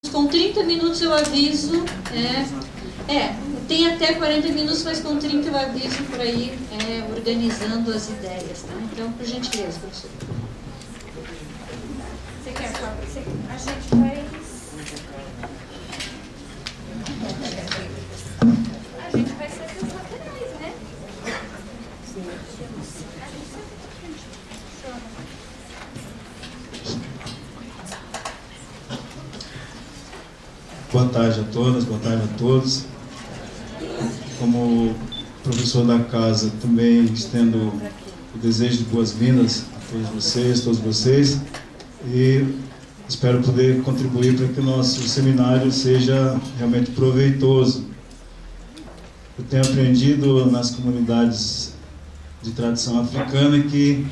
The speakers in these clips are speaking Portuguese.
Com 30 minutos eu aviso, tem até 40 minutos, mas com 30 eu aviso por aí, organizando as ideias, tá? Então, por gentileza, professor. Você quer falar? A gente vai... A gente vai ser dos laterais, né? Boa tarde a todas, boa tarde a todos. Como professor da casa, também estendo o desejo de boas-vindas a todos vocês, e espero poder contribuir para que o nosso seminário seja realmente proveitoso. Eu tenho aprendido nas comunidades de tradição africana que,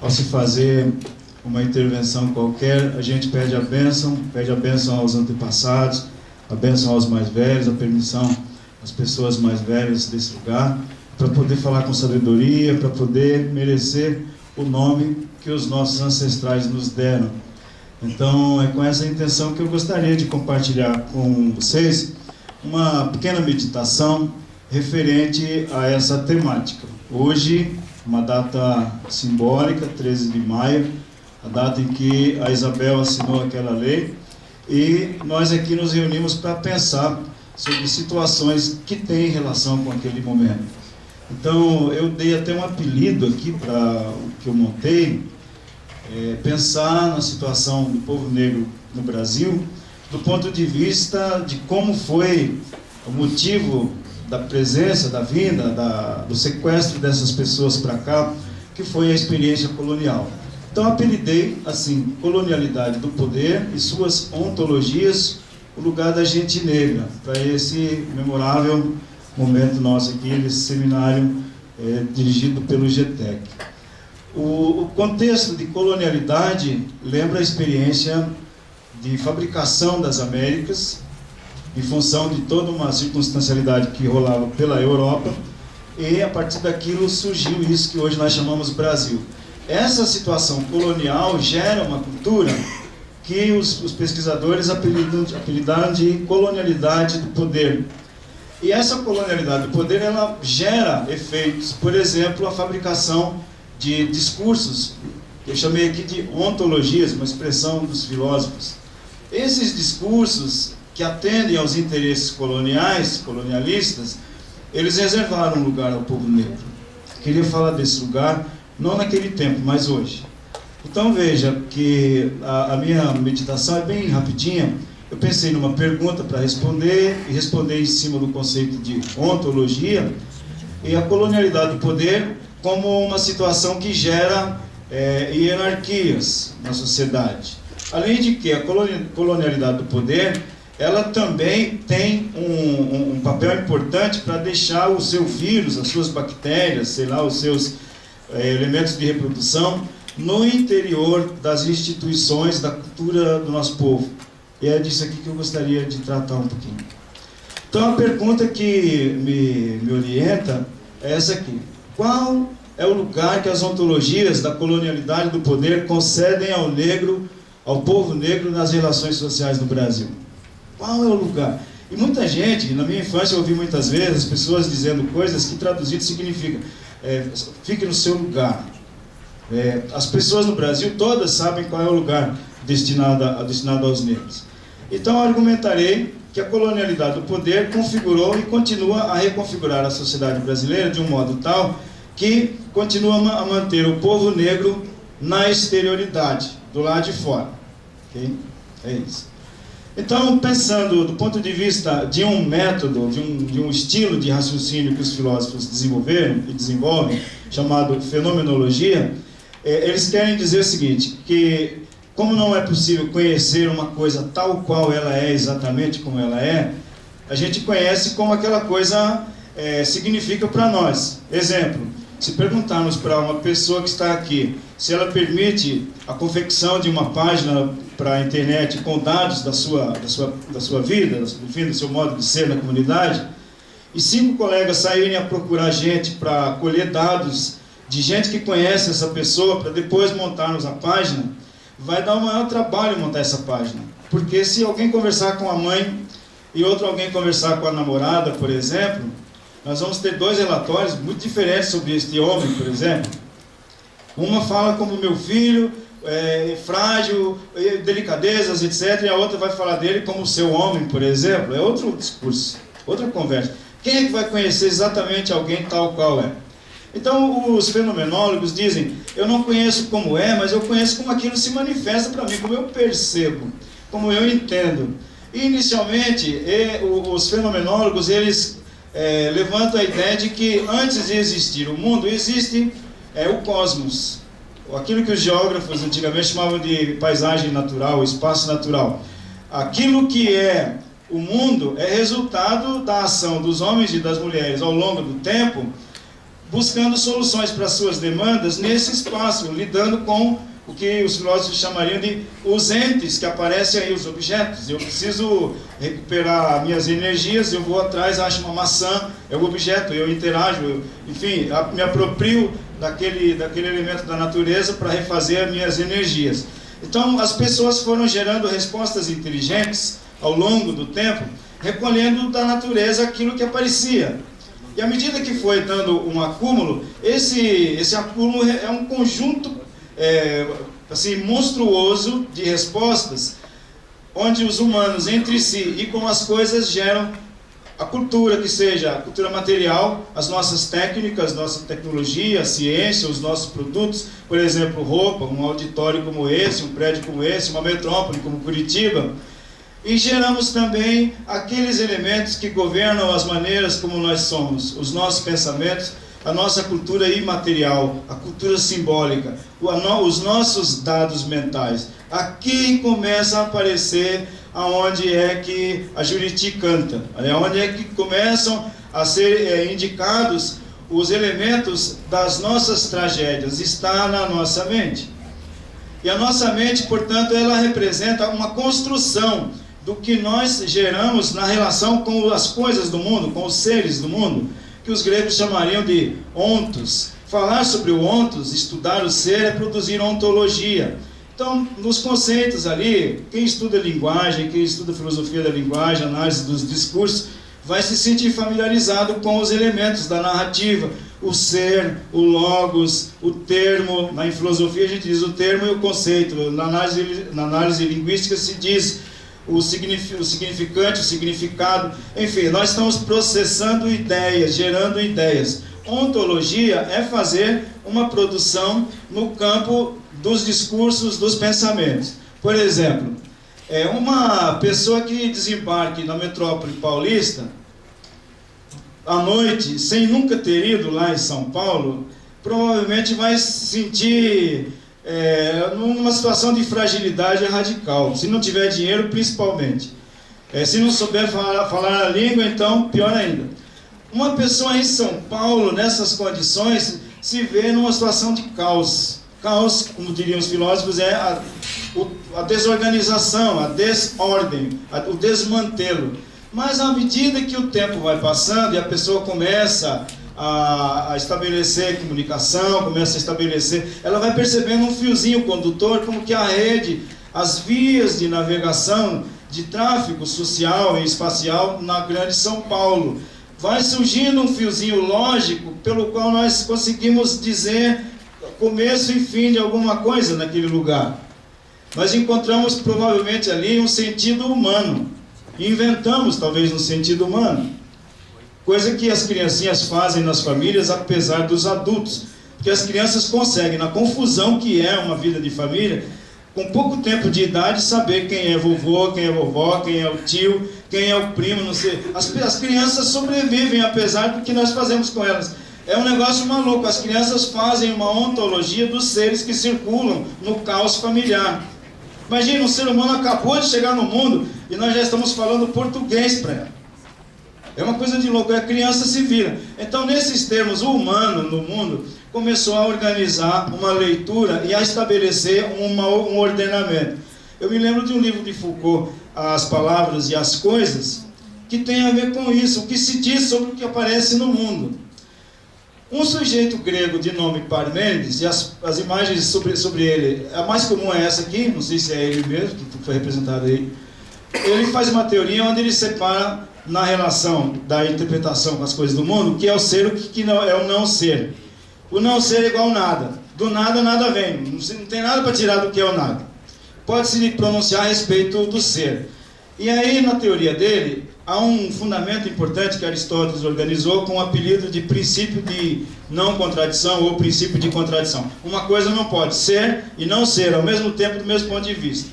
ao se fazer uma intervenção qualquer, a gente pede a bênção aos antepassados, a bênção aos mais velhos, a permissão às pessoas mais velhas desse lugar, para poder falar com sabedoria, para poder merecer o nome que os nossos ancestrais nos deram. Então, é com essa intenção que eu gostaria de compartilhar com vocês uma pequena meditação referente a essa temática. Hoje, uma data simbólica, 13 de maio, a data em que a Isabel assinou aquela lei, e nós aqui nos reunimos para pensar sobre situações que têm relação com aquele momento. Então, eu dei até um apelido aqui para o que eu montei, pensar na situação do povo negro no Brasil, do ponto de vista de como foi o motivo da presença, da vinda, do sequestro dessas pessoas para cá, que foi a experiência colonial. Então, apelidei assim: colonialidade do poder e suas ontologias, o lugar da gente negra, para esse memorável momento nosso aqui, nesse seminário dirigido pelo GTEC. O contexto de colonialidade lembra a experiência de fabricação das Américas, em função de toda uma circunstancialidade que rolava pela Europa, e a partir daquilo surgiu isso que hoje nós chamamos Brasil. Essa situação colonial gera uma cultura que os pesquisadores apelidaram de colonialidade do poder. E essa colonialidade do poder, ela gera efeitos, por exemplo, a fabricação de discursos, que eu chamei aqui de ontologias, uma expressão dos filósofos. Esses discursos que atendem aos interesses colonialistas, eles reservaram um lugar ao povo negro. Queria falar desse lugar, não naquele tempo, mas hoje. Então veja que a minha meditação é bem rapidinha. Eu pensei numa pergunta para responder, e responder em cima do conceito de ontologia, e a colonialidade do poder como uma situação que gera hierarquias na sociedade. Além de que a colonialidade do poder, ela também tem um papel importante para deixar o seu vírus, as suas bactérias, sei lá, os seus elementos de reprodução no interior das instituições, da cultura do nosso povo. E é disso aqui que eu gostaria de tratar um pouquinho. Então, a pergunta que me orienta é essa aqui: qual é o lugar que as ontologias da colonialidade do poder concedem ao negro, ao povo negro, nas relações sociais do Brasil? Qual é o lugar? E muita gente, na minha infância eu ouvi muitas vezes as pessoas dizendo coisas que traduzido significa fique no seu lugar. As pessoas no Brasil todas sabem qual é o lugar destinado aos negros. Então eu argumentarei que a colonialidade do poder configurou e continua a reconfigurar a sociedade brasileira de um modo tal que continua a manter o povo negro na exterioridade, do lado de fora. Okay? É isso. Então, pensando do ponto de vista de um método, de um estilo de raciocínio que os filósofos desenvolveram e desenvolvem, chamado fenomenologia, eles querem dizer o seguinte, que como não é possível conhecer uma coisa tal qual ela é, exatamente como ela é, a gente conhece como aquela coisa significa para nós. Exemplo, se perguntarmos para uma pessoa que está aqui se ela permite a confecção de uma página para a internet com dados da sua vida, enfim, do seu modo de ser na comunidade, e 5 colegas saírem a procurar gente para colher dados de gente que conhece essa pessoa para depois montarmos a página, vai dar o maior trabalho montar essa página. Porque se alguém conversar com a mãe e outro alguém conversar com a namorada, por exemplo, nós vamos ter dois relatórios muito diferentes sobre este homem, por exemplo. Uma fala como meu filho, frágil, delicadezas, etc. E a outra vai falar dele como seu homem, por exemplo. É outro discurso, outra conversa. Quem é que vai conhecer exatamente alguém tal qual é? Então, os fenomenólogos dizem, eu não conheço como é, mas eu conheço como aquilo se manifesta para mim, como eu percebo, como eu entendo. E, inicialmente, os fenomenólogos, eles levantam a ideia de que antes de existir o mundo, existe o cosmos. Aquilo que os geógrafos antigamente chamavam de paisagem natural, espaço natural. Aquilo que é o mundo é resultado da ação dos homens e das mulheres ao longo do tempo, buscando soluções para suas demandas nesse espaço, lidando com o que os filósofos chamariam de os entes que aparecem aí, os objetos. Eu preciso recuperar minhas energias, eu vou atrás, acho uma maçã, é o objeto, eu interajo, enfim, me aproprio daquele elemento da natureza para refazer as minhas energias. Então, as pessoas foram gerando respostas inteligentes ao longo do tempo, recolhendo da natureza aquilo que aparecia. E à medida que foi dando um acúmulo, esse acúmulo é um conjunto assim, monstruoso de respostas, onde os humanos entre si e com as coisas geram a cultura, que seja a cultura material, as nossas técnicas, nossa tecnologia, a ciência, os nossos produtos, por exemplo, roupa, um auditório como esse, um prédio como esse, uma metrópole como Curitiba. E geramos também aqueles elementos que governam as maneiras como nós somos, os nossos pensamentos, a nossa cultura imaterial, a cultura simbólica, os nossos dados mentais. Aqui começa a aparecer aonde é que a Juriti canta, aonde é que começam a ser indicados os elementos das nossas tragédias, está na nossa mente. E a nossa mente, portanto, ela representa uma construção do que nós geramos na relação com as coisas do mundo, com os seres do mundo, que os gregos chamariam de ontos. Falar sobre o ontos, estudar o ser, é produzir ontologia. Então, nos conceitos ali, quem estuda linguagem, quem estuda filosofia da linguagem, análise dos discursos, vai se sentir familiarizado com os elementos da narrativa, o ser, o logos, o termo. Na filosofia a gente diz o termo e o conceito. Na análise linguística se diz o significante, o significado. Enfim, nós estamos processando ideias, gerando ideias. Ontologia é fazer uma produção no campo dos discursos, dos pensamentos. Por exemplo, uma pessoa que desembarque na metrópole paulista, à noite, sem nunca ter ido lá em São Paulo, provavelmente vai se sentir numa situação de fragilidade radical, se não tiver dinheiro principalmente. Se não souber falar a língua, então pior ainda. Uma pessoa em São Paulo, nessas condições, se vê numa situação de caos. Caos, como diriam os filósofos, é a desorganização, a desordem, o desmantelo. Mas à medida que o tempo vai passando e a pessoa começa a estabelecer comunicação, começa a estabelecer, ela vai percebendo um fiozinho condutor, como que a rede, as vias de navegação, de tráfego social e espacial na grande São Paulo. Vai surgindo um fiozinho lógico pelo qual nós conseguimos dizer começo e fim de alguma coisa naquele lugar. Nós encontramos provavelmente ali um sentido humano. Inventamos talvez um sentido humano. Coisa que as criancinhas fazem nas famílias apesar dos adultos. Porque as crianças conseguem, na confusão que é uma vida de família, com pouco tempo de idade, saber quem é vovô, quem é vovó, quem é o tio, quem é o primo, não sei. As crianças sobrevivem apesar do que nós fazemos com elas. É um negócio maluco. As crianças fazem uma ontologia dos seres que circulam no caos familiar. Imagina, um ser humano acabou de chegar no mundo e nós já estamos falando português para ela. É uma coisa de louco, a criança se vira. Então, nesses termos, o humano no mundo começou a organizar uma leitura e a estabelecer um ordenamento. Eu me lembro de um livro de Foucault, As Palavras e as Coisas, que tem a ver com isso, o que se diz sobre o que aparece no mundo. Um sujeito grego de nome Parmênides, e as imagens sobre ele, a mais comum é essa aqui, não sei se é ele mesmo, que foi representado aí, ele faz uma teoria onde ele separa na relação da interpretação com as coisas do mundo o que é o ser e o que não é o não ser. O não ser é igual nada. Do nada, nada vem. Não tem nada para tirar do que é o nada. Pode-se pronunciar a respeito do ser. E aí, na teoria dele, há um fundamento importante que Aristóteles organizou com o apelido de princípio de não contradição ou princípio de contradição. Uma coisa não pode ser e não ser ao mesmo tempo do mesmo ponto de vista.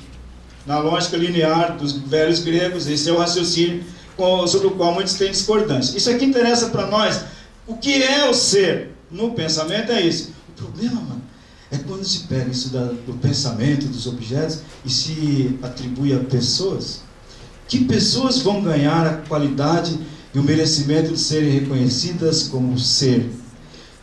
Na lógica linear dos velhos gregos, esse é o raciocínio sobre o qual muitos têm discordância. Isso aqui interessa para nós. O que é o ser? No pensamento é isso. O problema, mano, é quando se pega isso do pensamento, dos objetos, e se atribui a pessoas. Que pessoas vão ganhar a qualidade e o merecimento de serem reconhecidas como ser?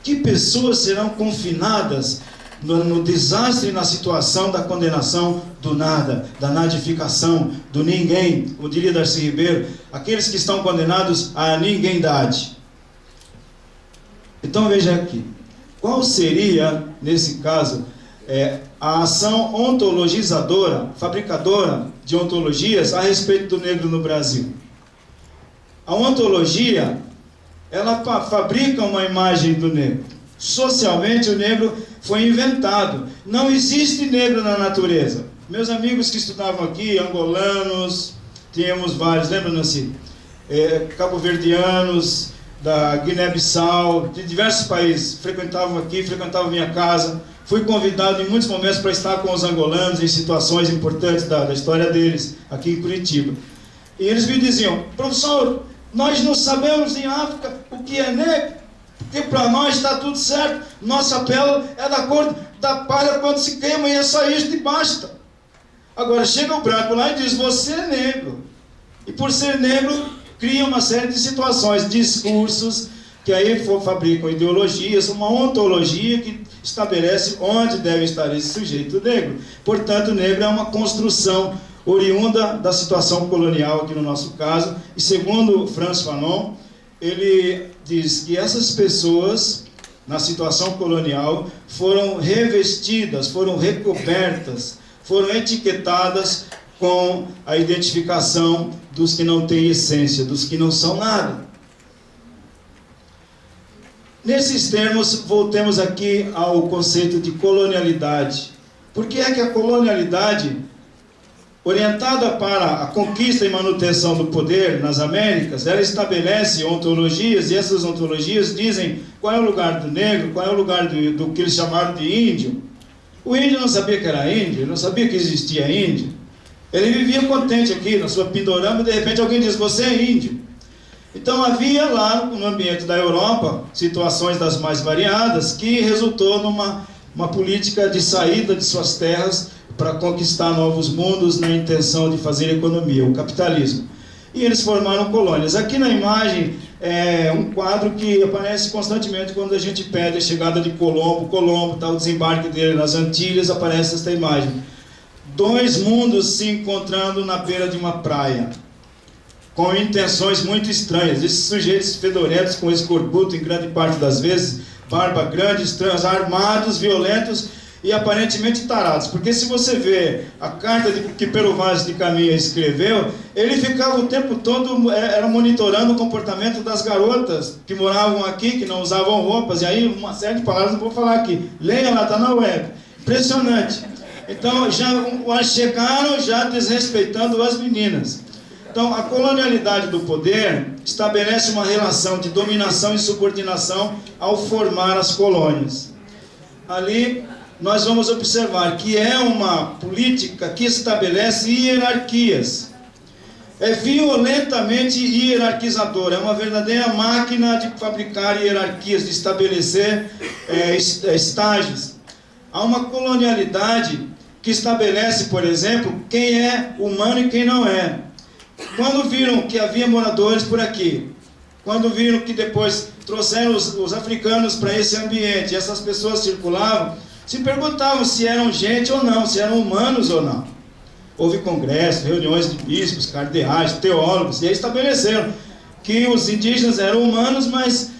Que pessoas serão confinadas no desastre e na situação da condenação do nada, da nadificação, do ninguém, como diria Darcy Ribeiro, aqueles que estão condenados à ninguémdade. Então veja aqui, qual seria, nesse caso, a ação ontologizadora, fabricadora de ontologias a respeito do negro no Brasil? A ontologia, ela fabrica uma imagem do negro. Socialmente, o negro foi inventado. Não existe negro na natureza. Meus amigos que estudavam aqui, angolanos, tínhamos vários, lembra, Nancy? Cabo-verdianos, da Guiné-Bissau, de diversos países, frequentavam aqui, frequentavam minha casa. Fui convidado em muitos momentos para estar com os angolanos em situações importantes da história deles, aqui em Curitiba. E eles me diziam: professor, nós não sabemos em África o que é negro, porque para nós está tudo certo, nossa pele é da cor da palha quando se queima e é só isso e basta. Agora chega o branco lá e diz: você é negro. E por ser negro, cria uma série de situações, discursos, que aí fabricam ideologias, uma ontologia que estabelece onde deve estar esse sujeito negro. Portanto, o negro é uma construção oriunda da situação colonial, aqui no nosso caso, e segundo Frantz Fanon, ele diz que essas pessoas, na situação colonial, foram revestidas, foram recobertas, foram etiquetadas com a identificação dos que não têm essência, dos que não são nada. Nesses termos, voltemos aqui ao conceito de colonialidade. Por que é que a colonialidade, orientada para a conquista e manutenção do poder nas Américas, ela estabelece ontologias, e essas ontologias dizem qual é o lugar do negro, qual é o lugar do que eles chamaram de índio. O índio não sabia que era índio, ele não sabia que existia índio. Ele vivia contente aqui, na sua Pindorama, e de repente alguém diz: você é índio. Então havia lá no ambiente da Europa situações das mais variadas que resultou numa política de saída de suas terras para conquistar novos mundos na intenção de fazer economia, o capitalismo. E eles formaram colônias. Aqui na imagem é um quadro que aparece constantemente quando a gente pede a chegada de Colombo, tá, o desembarque dele nas Antilhas, aparece esta imagem. Dois mundos se encontrando na beira de uma praia, com intenções muito estranhas. Esses sujeitos fedorentos com escorbuto em grande parte das vezes, barba grande, estranhos, armados, violentos e aparentemente tarados. Porque se você vê a carta que Pero Vaz de Caminha escreveu, ele ficava o tempo todo monitorando o comportamento das garotas que moravam aqui, que não usavam roupas, e aí uma série de palavras não vou falar aqui. Leia lá, está na web. Impressionante. Então já chegaram já desrespeitando as meninas. Então, a colonialidade do poder estabelece uma relação de dominação e subordinação ao formar as colônias. Ali, nós vamos observar que é uma política que estabelece hierarquias. É violentamente hierarquizadora, é uma verdadeira máquina de fabricar hierarquias, de estabelecer estágios. Há uma colonialidade que estabelece, por exemplo, quem é humano e quem não é. Quando viram que havia moradores por aqui, quando viram que depois trouxeram os africanos para esse ambiente, essas pessoas circulavam, se perguntavam se eram gente ou não, se eram humanos ou não. Houve congressos, reuniões de bispos, cardeais, teólogos, e aí estabeleceram que os indígenas eram humanos, mas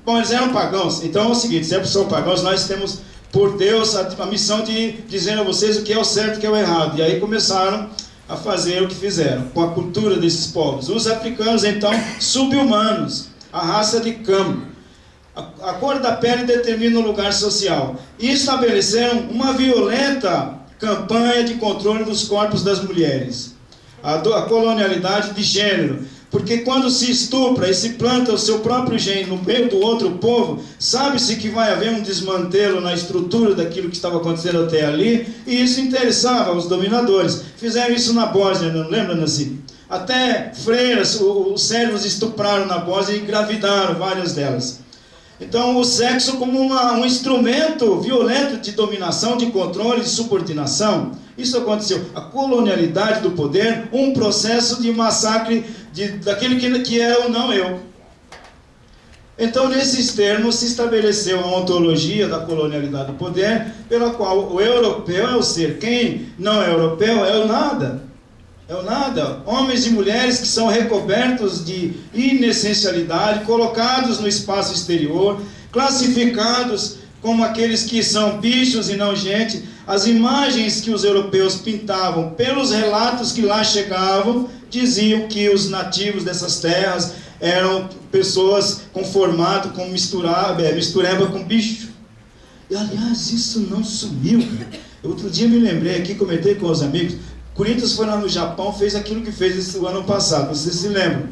bom, eles eram pagãos. Então é o seguinte: sempre são pagãos, nós temos por Deus a missão de dizer a vocês o que é o certo e o que é o errado. E aí começaram a fazer o que fizeram com a cultura desses povos. Os africanos, então, sub-humanos, a raça de Cam. A cor da pele determina o lugar social. E estabeleceram uma violenta campanha de controle dos corpos das mulheres. A colonialidade de gênero. Porque quando se estupra e se planta o seu próprio gene no meio do outro povo, sabe-se que vai haver um desmantelo na estrutura daquilo que estava acontecendo até ali, e isso interessava aos dominadores. Fizeram isso na Bósnia, não lembra, Nancy? Até freiras, os servos estupraram na Bósnia e engravidaram várias delas. Então, o sexo como um instrumento violento de dominação, de controle, de subordinação. Isso aconteceu. A colonialidade do poder, um processo de massacre daquele que era ou não eu. Então, nesses termos, se estabeleceu a ontologia da colonialidade do poder, pela qual o europeu é o ser. Quem não é europeu é o nada. É o nada. Homens e mulheres que são recobertos de inessencialidade, colocados no espaço exterior, classificados como aqueles que são bichos e não gente. As imagens que os europeus pintavam pelos relatos que lá chegavam diziam que os nativos dessas terras eram pessoas com formato, com mistureba com bicho. E, aliás, isso não sumiu. Outro dia me lembrei aqui, comentei com os amigos, Corinthians foi lá no Japão, fez aquilo que fez esse ano passado, vocês se lembram.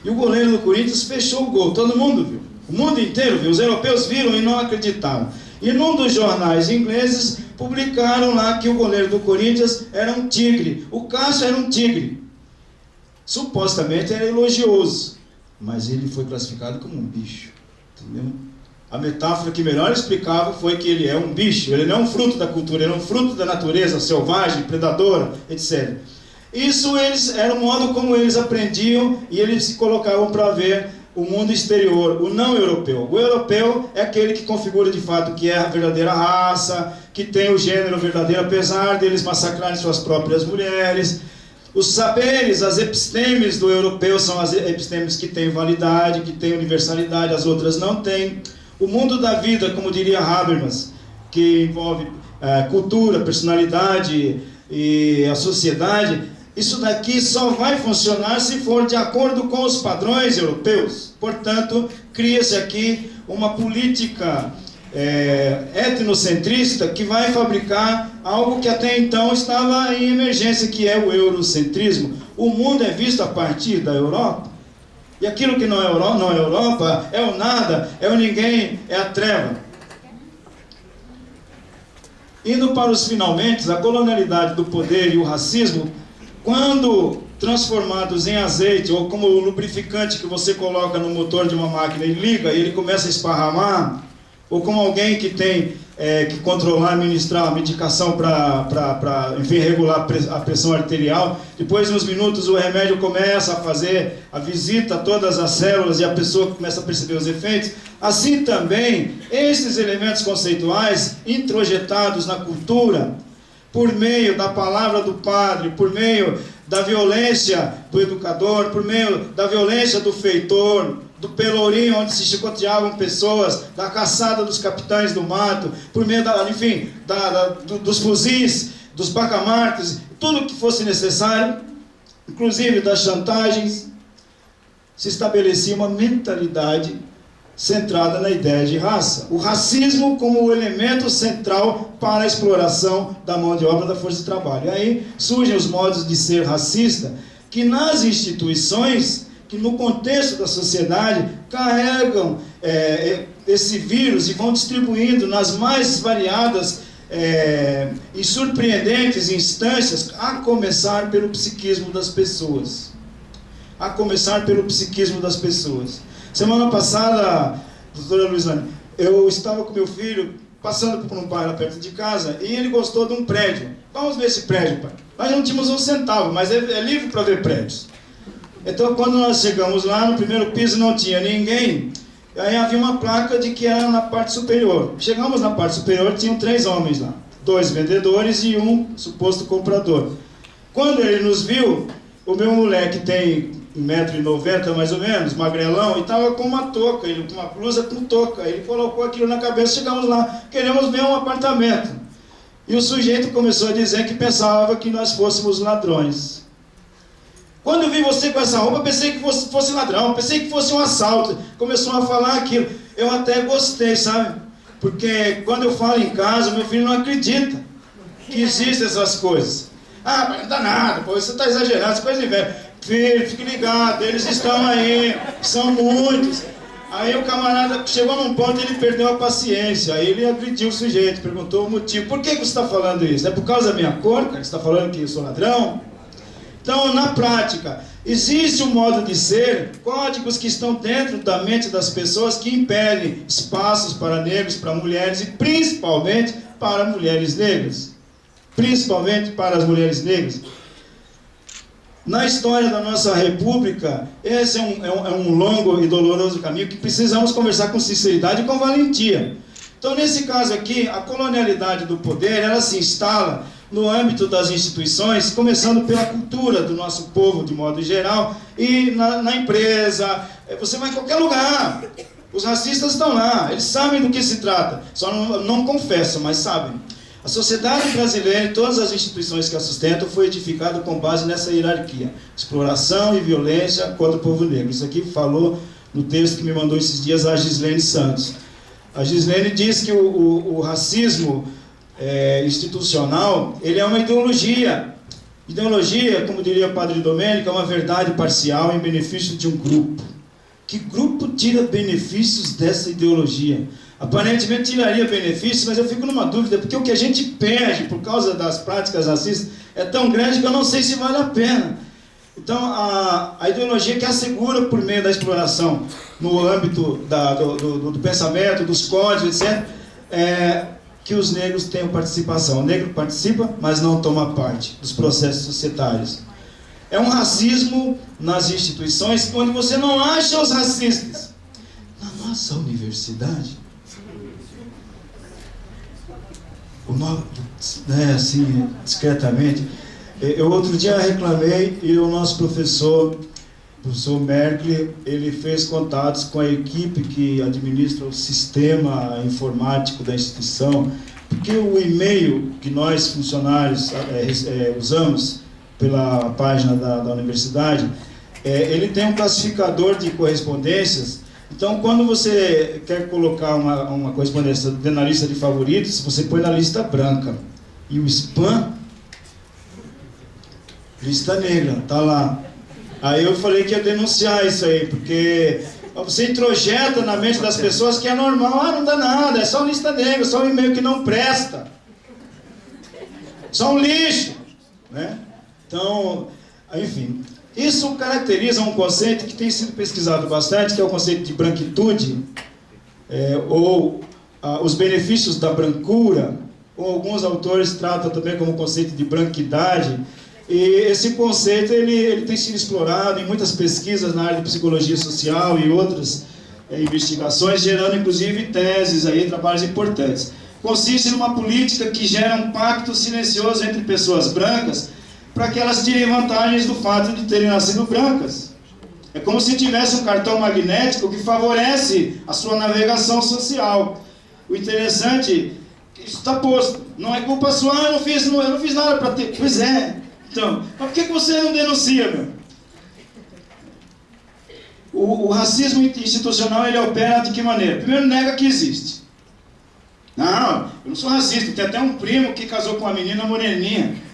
E o goleiro do Corinthians fechou o gol, todo mundo viu. O mundo inteiro viu, os europeus viram e não acreditaram. E num dos jornais ingleses, publicaram lá que o goleiro do Corinthians era um tigre. O Cássio era um tigre. Supostamente era elogioso, mas ele foi classificado como um bicho. Entendeu? A metáfora que melhor explicava foi que ele é um bicho, ele não é um fruto da cultura, ele é um fruto da natureza, selvagem, predadora, etc. Isso era o modo como eles aprendiam e eles se colocavam para ver o mundo exterior, o não europeu. O europeu é aquele que configura de fato que é a verdadeira raça, que tem o gênero verdadeiro, apesar deles massacrarem suas próprias mulheres. Os saberes, as epistemes do europeu são as epistemes que têm validade, que têm universalidade, as outras não têm. O mundo da vida, como diria Habermas, que envolve cultura, personalidade e a sociedade, isso daqui só vai funcionar se for de acordo com os padrões europeus. Portanto, cria-se aqui uma política etnocentrista que vai fabricar algo que até então estava em emergência, que é o eurocentrismo. O mundo é visto a partir da Europa. E aquilo que não é Europa, é o nada, é o ninguém, é a treva. Indo para os finalmente, a colonialidade do poder e o racismo, quando transformados em azeite, ou como o lubrificante que você coloca no motor de uma máquina e liga e ele começa a esparramar, ou como alguém que tem que controlar, administrar a medicação para regular a pressão arterial. Depois de uns minutos o remédio começa a fazer a visita a todas as células e a pessoa começa a perceber os efeitos. Assim também, esses elementos conceituais introjetados na cultura, por meio da palavra do padre, por meio da violência do educador, por meio da violência do feitor, do pelourinho onde se chicoteavam pessoas, da caçada dos capitães do mato, por meio dos fuzis, dos bacamartes, tudo o que fosse necessário, inclusive das chantagens, se estabelecia uma mentalidade centrada na ideia de raça. O racismo como o elemento central para a exploração da mão de obra da força de trabalho. E aí surgem os modos de ser racista, que nas instituições, que no contexto da sociedade, carregam esse vírus e vão distribuindo nas mais variadas e surpreendentes instâncias, a começar pelo psiquismo das pessoas. A começar pelo psiquismo das pessoas. Semana passada, doutora Luislane, eu estava com meu filho passando por um bairro perto de casa e ele gostou de um prédio. Vamos ver esse prédio, pai. Nós não tínhamos um centavo, mas é livre para ver prédios. Então, quando nós chegamos lá, no primeiro piso não tinha ninguém, aí havia uma placa de que era na parte superior. Chegamos na parte superior, tinham 3 homens lá, 2 vendedores e um suposto comprador. Quando ele nos viu, o meu moleque tem 1,90 m mais ou menos, magrelão, e estava com uma touca, com uma blusa com touca. Ele colocou aquilo na cabeça, chegamos lá, queremos ver um apartamento. E o sujeito começou a dizer que pensava que nós fôssemos ladrões. Quando eu vi você com essa roupa, eu pensei que fosse ladrão, pensei que fosse um assalto. Começou a falar aquilo. Eu até gostei, sabe? Porque quando eu falo em casa, meu filho não acredita que existem essas coisas. Ah, mas não dá nada, pô, você está exagerando, essa coisa de velho. Filho, fique ligado, eles estão aí, são muitos. Aí o camarada chegou num ponto e ele perdeu a paciência. Aí ele agrediu o sujeito, perguntou o motivo. Por que você está falando isso? É por causa da minha cor, cara? Você está falando que eu sou ladrão? Então, na prática, existe um modo de ser, códigos que estão dentro da mente das pessoas que impedem espaços para negros, para mulheres e principalmente para mulheres negras. Principalmente para as mulheres negras. Na história da nossa república, esse é um longo e doloroso caminho que precisamos conversar com sinceridade e com valentia. Então, nesse caso aqui, a colonialidade do poder, ela se instala no âmbito das instituições, começando pela cultura do nosso povo, de modo geral, e na empresa, você vai em qualquer lugar, os racistas estão lá, eles sabem do que se trata, só não confessam, mas sabem. A sociedade brasileira e todas as instituições que a sustentam foi edificada com base nessa hierarquia, exploração e violência contra o povo negro. Isso aqui falou no texto que me mandou esses dias a Gislene Santos. A Gislene diz que o racismo institucional, ele é uma ideologia. Ideologia, como diria o padre Domênico, é uma verdade parcial em benefício de um grupo. Que grupo tira benefícios dessa ideologia? Aparentemente tiraria benefícios, mas eu fico numa dúvida, porque o que a gente perde por causa das práticas racistas é tão grande que eu não sei se vale a pena. Então, a ideologia que assegura, por meio da exploração, no âmbito do pensamento, dos códigos, etc., que os negros tenham participação. O negro participa, mas não toma parte dos processos societários. É um racismo nas instituições onde você não acha os racistas. Na nossa universidade, assim, discretamente, eu outro dia reclamei e o nosso professor Merkel, ele fez contatos com a equipe que administra o sistema informático da instituição, porque o e-mail que nós funcionários usamos pela página da universidade, ele tem um classificador de correspondências. Então, quando você quer colocar uma correspondência na lista de favoritos, você põe na lista branca. E o spam, lista negra, tá lá. Aí eu falei que ia denunciar isso aí, porque você introjeta na mente das pessoas que é normal. Não dá nada, é só lista negra, só um e-mail que não presta. Só um lixo, né? Então, enfim... Isso caracteriza um conceito que tem sido pesquisado bastante, que é o conceito de branquitude, ou os benefícios da brancura, ou alguns autores tratam também como conceito de branquidade. E esse conceito ele tem sido explorado em muitas pesquisas na área de psicologia social e outras investigações, gerando inclusive teses, trabalhos importantes. Consiste numa política que gera um pacto silencioso entre pessoas brancas, para que elas tirem vantagens do fato de terem nascido brancas. É como se tivesse um cartão magnético que favorece a sua navegação social. O interessante, isso está posto, não é culpa sua, eu não fiz nada para ter. Pois é, então, mas por que você não denuncia, meu? O racismo institucional, ele opera de que maneira? Primeiro, nega que existe. Não, eu não sou racista, tem até um primo que casou com uma menina moreninha.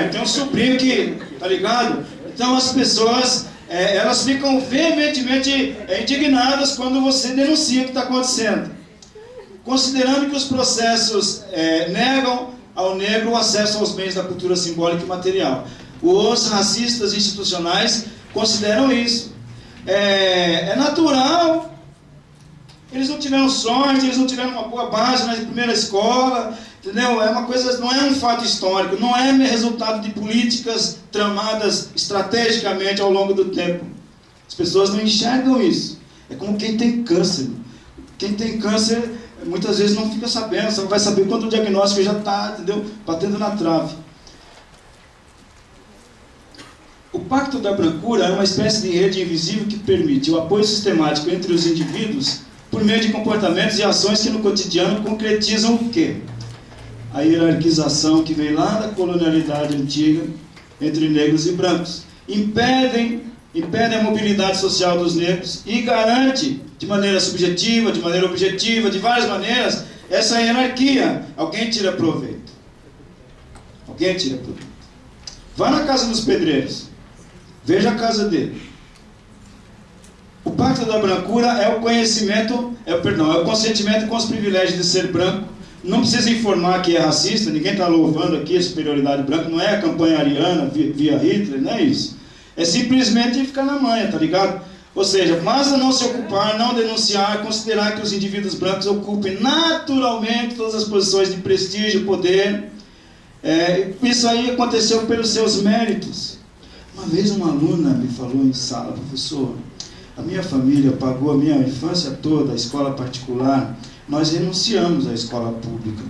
Tem um sobrinho que, tá ligado? Então as pessoas, elas ficam veementemente indignadas quando você denuncia o que está acontecendo. Considerando que os processos negam ao negro o acesso aos bens da cultura simbólica e material. Os racistas institucionais consideram isso. É natural. Eles não tiveram sorte, eles não tiveram uma boa base na primeira escola, entendeu? É uma coisa, não é um fato histórico, não é resultado de políticas tramadas estrategicamente ao longo do tempo. As pessoas não enxergam isso. É como quem tem câncer. Quem tem câncer, muitas vezes não fica sabendo, só vai saber quando o diagnóstico já está, entendeu? Batendo na trave. O Pacto da Brancura é uma espécie de rede invisível que permite o apoio sistemático entre os indivíduos por meio de comportamentos e ações que no cotidiano concretizam o quê? A hierarquização que vem lá da colonialidade antiga entre negros e brancos. impedem a mobilidade social dos negros e garante, de maneira subjetiva, de maneira objetiva, de várias maneiras, essa hierarquia. Alguém tira proveito. Alguém tira proveito. Vá na casa dos pedreiros. Veja a casa dele. O pacto da brancura é o conhecimento, é o consentimento com os privilégios de ser branco. Não precisa informar que é racista, ninguém está louvando aqui a superioridade branca, não é a campanha ariana via Hitler, não é isso. É simplesmente ficar na manha, tá ligado? Ou seja, basta não se ocupar, não denunciar, considerar que os indivíduos brancos ocupem naturalmente todas as posições de prestígio, poder. Isso aí aconteceu pelos seus méritos. Uma vez uma aluna me falou em sala: professor, a minha família pagou a minha infância toda a escola particular, nós renunciamos à escola pública,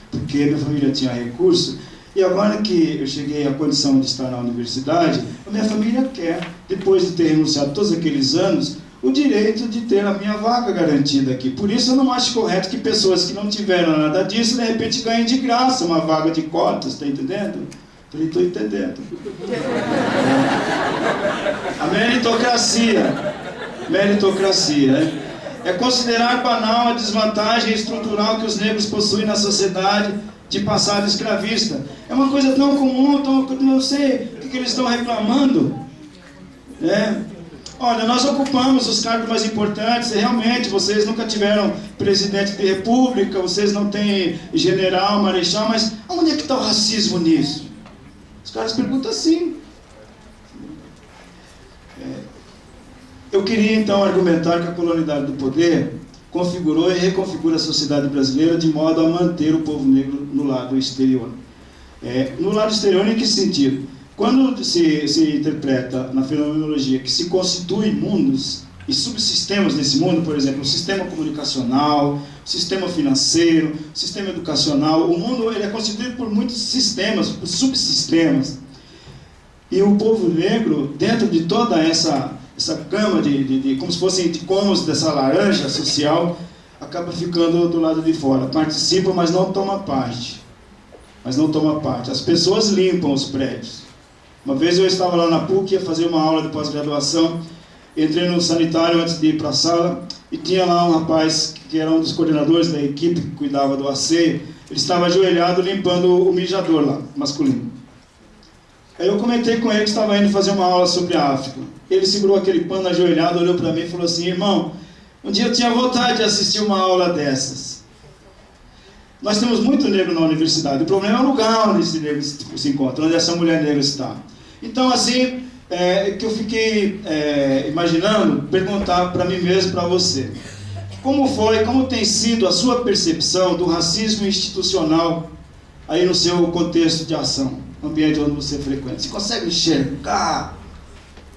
porque minha família tinha recurso, e agora que eu cheguei à condição de estar na universidade, a minha família quer, depois de ter renunciado todos aqueles anos, o direito de ter a minha vaga garantida aqui. Por isso eu não acho correto que pessoas que não tiveram nada disso, de repente ganhem de graça uma vaga de cotas, está entendendo? Falei, estou entendendo. A meritocracia, né? É considerar banal a desvantagem estrutural que os negros possuem na sociedade de passado escravista. É uma coisa tão comum, não sei o que eles estão reclamando. Olha, nós ocupamos os cargos mais importantes, realmente, vocês nunca tiveram presidente de república, vocês não têm general, marechal, mas onde é que está o racismo nisso? Os caras perguntam assim. Eu queria então argumentar que a colonialidade do poder configurou e reconfigura a sociedade brasileira de modo a manter o povo negro no lado exterior. No lado exterior, em que sentido? Quando se interpreta na fenomenologia que se constituem mundos e subsistemas nesse mundo, por exemplo, o sistema comunicacional, o sistema financeiro, o sistema educacional, o mundo ele é constituído por muitos sistemas, por subsistemas. E o povo negro, dentro de toda essa gama como se fossem de cômodos dessa laranja social, acaba ficando do lado de fora. Participa, mas não toma parte. As pessoas limpam os prédios. Uma vez eu estava lá na PUC, ia fazer uma aula de pós-graduação, entrei no sanitário antes de ir para a sala, e tinha lá um rapaz que era um dos coordenadores da equipe que cuidava do asseio. Ele estava ajoelhado limpando o mijador lá, masculino. Aí eu comentei com ele que estava indo fazer uma aula sobre a África. Ele segurou aquele pano ajoelhado, olhou para mim e falou assim: irmão, um dia eu tinha vontade de assistir uma aula dessas. Nós temos muito negro na universidade, o problema é o lugar onde esse negro se encontra, onde essa mulher negra está. Então, assim, que eu fiquei imaginando perguntar para mim mesmo, para você: como tem sido a sua percepção do racismo institucional aí no seu contexto de ação, no ambiente onde você frequenta? Você consegue enxergar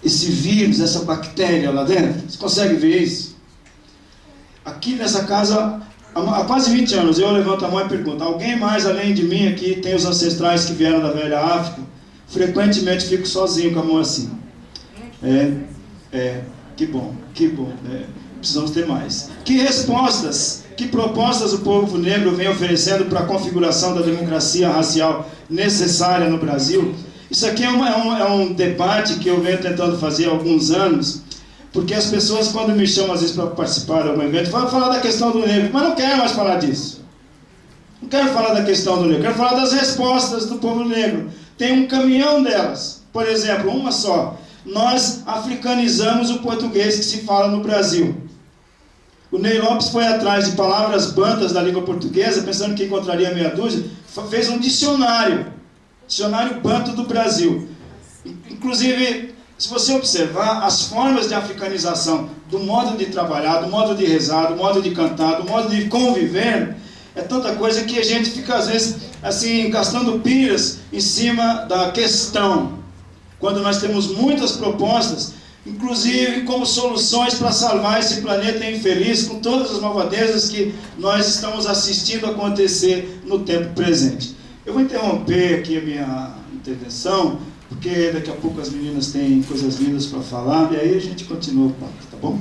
esse vírus, essa bactéria lá dentro? Você consegue ver isso? Aqui nessa casa, há quase 20 anos, eu levanto a mão e pergunto: alguém mais além de mim aqui tem os ancestrais que vieram da velha África? Frequentemente fico sozinho com a mão assim. Que bom. Precisamos ter mais. Que respostas, que propostas o povo negro vem oferecendo para a configuração da democracia racial necessária no Brasil? Isso aqui é um debate que eu venho tentando fazer há alguns anos, porque as pessoas, quando me chamam às vezes para participar de algum evento, vão falar da questão do negro, mas não quero mais falar disso. Não quero falar da questão do negro, quero falar das respostas do povo negro. Tem um caminhão delas. Por exemplo, uma só: nós africanizamos o português que se fala no Brasil. O Ney Lopes foi atrás de palavras bantas da língua portuguesa, pensando que encontraria meia dúzia, fez um dicionário banto do Brasil. Inclusive, se você observar as formas de africanização, do modo de trabalhar, do modo de rezar, do modo de cantar, do modo de conviver, é tanta coisa que a gente fica às vezes assim, gastando pilhas em cima da questão, quando nós temos muitas propostas, inclusive como soluções para salvar esse planeta infeliz, com todas as malvadezas que nós estamos assistindo acontecer no tempo presente. Eu vou interromper aqui a minha intervenção, porque daqui a pouco as meninas têm coisas lindas para falar, e aí a gente continua o papo, tá bom?